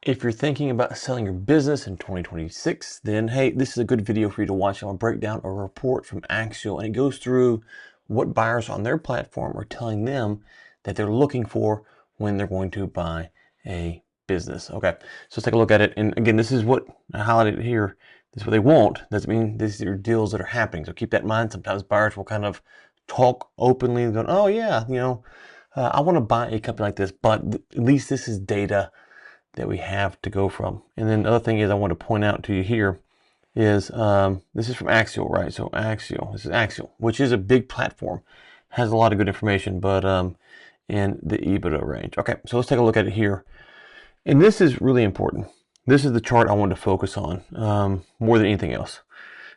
If you're thinking about selling your business in 2026, then hey, this is a good video for you to watch. I'll break down a report from Axial, and it goes through what buyers on their platform are telling them that they're looking for when they're going to buy a business. Okay, so let's take a look at it. And again, this is what I highlighted here. This is what they want. Doesn't mean these are deals that are happening. So keep that in mind. Sometimes buyers will kind of talk openly and go, oh yeah, I want to buy a company like this, but at least this is data that we have to go from. And then the other thing is I want to point out to you here is this is from Axial, right? So this is Axial, which is a big platform, has a lot of good information, but in the EBITDA range. Okay, so let's take a look at it here. And this is really important. This is the chart I wanted to focus on more than anything else.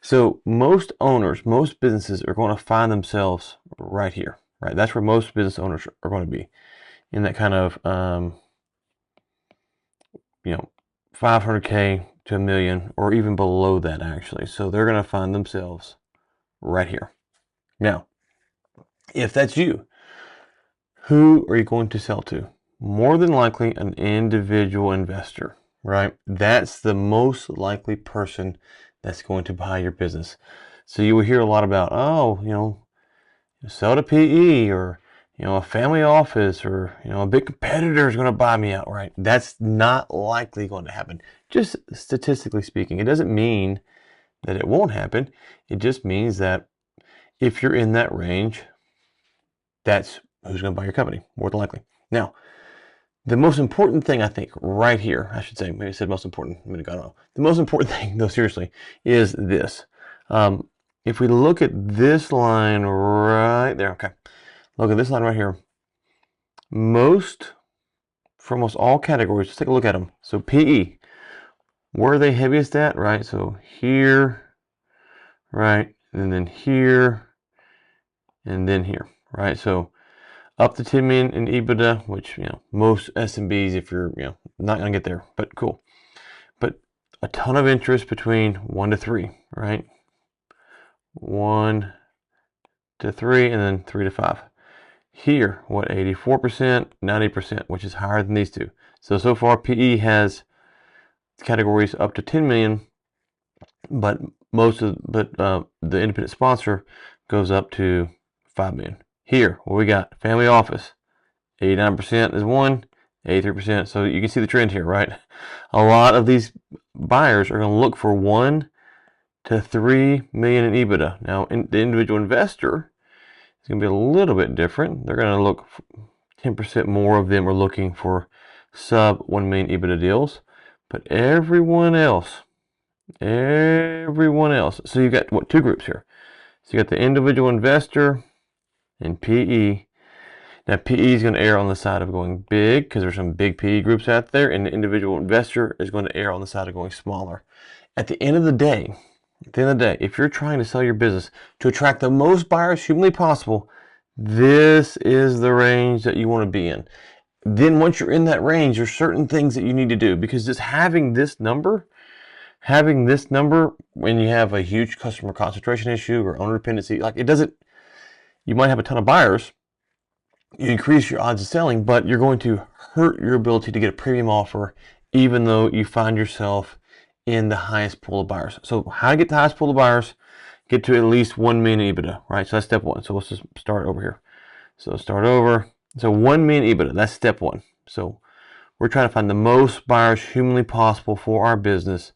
So most owners, most businesses are going to find themselves right here, right? That's where most business owners are going to be, in that kind of 500K to $1 million, or even below that actually. So they're going to find themselves right here. Now, if that's you, who are you going to sell to? More than likely an individual investor, right? That's the most likely person that's going to buy your business. So you will hear a lot about, sell to PE, or a family office, or a big competitor is going to buy me outright. That's not likely going to happen, just statistically speaking. It doesn't mean that it won't happen. It just means that if you're in that range, that's who's going to buy your company, more than likely. Now, the most important thing, I think, right here, I should say, maybe I said most important a minute ago, I don't know. The most important thing, though, seriously, is this. If we look at this line right there, okay, look at this line right here. For almost all categories, let's take a look at them. So PE, where are they heaviest at, right? So here, right, and then here, and then here, right? So up to 10 million in EBITDA, which, most SMBs, if you're, not going to get there, but cool. But a ton of interest between 1 to 3, right? 1 to 3, and then 3 to 5. Here, what, 84%, 90%, which is higher than these two. So far, PE has categories up to 10 million, but the independent sponsor goes up to 5 million. Here, what we got, family office, 89% is 1, 83%. So you can see the trend here, right? A lot of these buyers are going to look for 1 to 3 million in EBITDA. Now, the individual investor is going to be a little bit different. They're going to look, 10% more of them are looking for sub 1 million EBITDA deals, but everyone else. So you got what, two groups here. So you got the individual investor and PE. Now PE is going to err on the side of going big, because there's some big PE groups out there, and the individual investor is going to err on the side of going smaller. At the end of the day, if you're trying to sell your business to attract the most buyers humanly possible, this is the range that you want to be in. Then once you're in that range, there's certain things that you need to do, because just having this number when you have a huge customer concentration issue or owner dependency, like, it doesn't, you might have a ton of buyers, you increase your odds of selling, but you're going to hurt your ability to get a premium offer, even though you find yourself in the highest pool of buyers. So how to get the highest pool of buyers? Get to at least 1 million EBITDA, right? So that's step 1. So let's just start over here. So start over. So 1 million EBITDA, that's step 1. So we're trying to find the most buyers humanly possible for our business.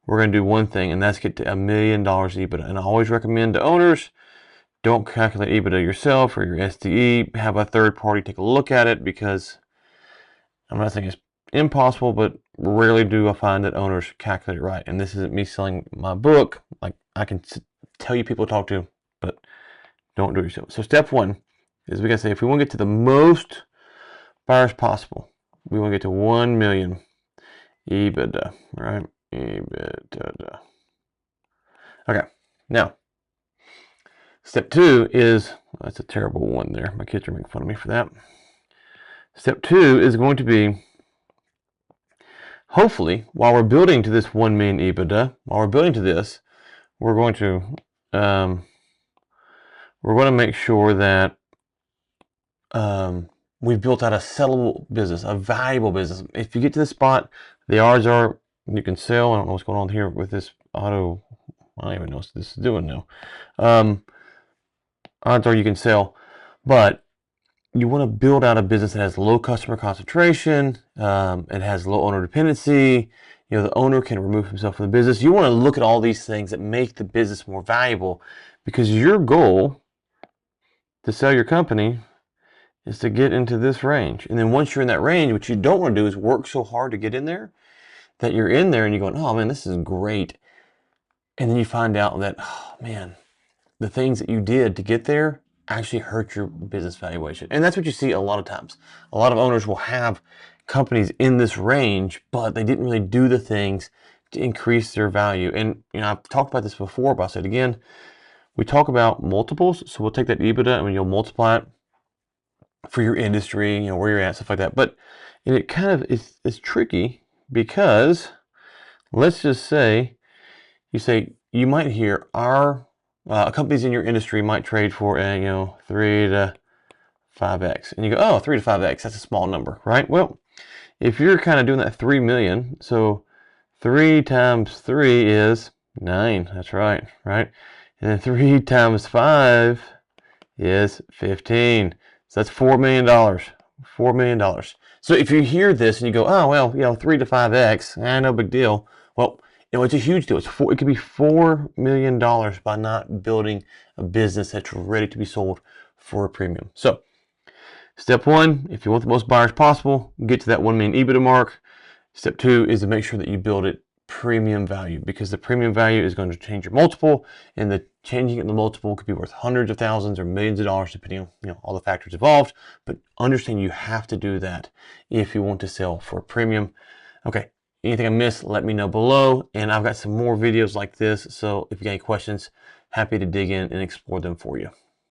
We're going to do one thing, and that's get to $1 million EBITDA. And I always recommend to owners, don't calculate EBITDA yourself or your SDE. Have a third party take a look at it, because I'm not saying it's impossible, but rarely do I find that owners calculate it right. And this isn't me selling my book. Like, I can tell you people to talk to, but don't do it yourself. So step 1 is, we got to say, if we want to get to the most buyers possible, we want to get to 1 million EBITDA, right? EBITDA. Okay, now step 2 is, that's a terrible one there. My kids are making fun of me for that. Step 2 is going to be, hopefully, while we're building to this 1 million EBITDA, we're going to make sure that we've built out a sellable business, a valuable business. If you get to this spot, the odds are you can sell. I don't know what's going on here with this auto. I don't even know what this is doing now. Odds are you can sell, but you want to build out a business that has low customer concentration, and has low owner dependency. You know, the owner can remove himself from the business. You want to look at all these things that make the business more valuable, because your goal to sell your company is to get into this range. And then once you're in that range, what you don't want to do is work so hard to get in there that you're in there and you're going, oh man, this is great. And then you find out that, oh man, the things that you did to get there actually hurt your business valuation. And that's what you see a lot of times. A lot of owners will have companies in this range, but they didn't really do the things to increase their value. And you know, I've talked about this before, but I'll say it again. We talk about multiples, so we'll take that EBITDA and you'll multiply it for your industry, you know, where you're at, stuff like that. But it kind of is tricky, because let's just say you might hear our companies in your industry might trade for 3 to 5x, and you go, oh, 3 to 5x, that's a small number, right? Well, if you're kind of doing that 3 million, so 3 times 3 is 9. That's right? And then 3 times 5 is 15. So that's $4 million. $4 million. So if you hear this and you go, oh, well, 3 to 5x, no big deal. Well, it's a huge deal. It could be $4 million by not building a business that's ready to be sold for a premium. So step 1, if you want the most buyers possible, get to that 1 million EBITDA mark. Step 2 is to make sure that you build it premium value, because the premium value is going to change your multiple, and the changing in the multiple could be worth hundreds of thousands or millions of dollars, depending on all the factors involved. But understand you have to do that if you want to sell for a premium. Okay, anything I missed, let me know below, and I've got some more videos like this, so if you got any questions, happy to dig in and explore them for you.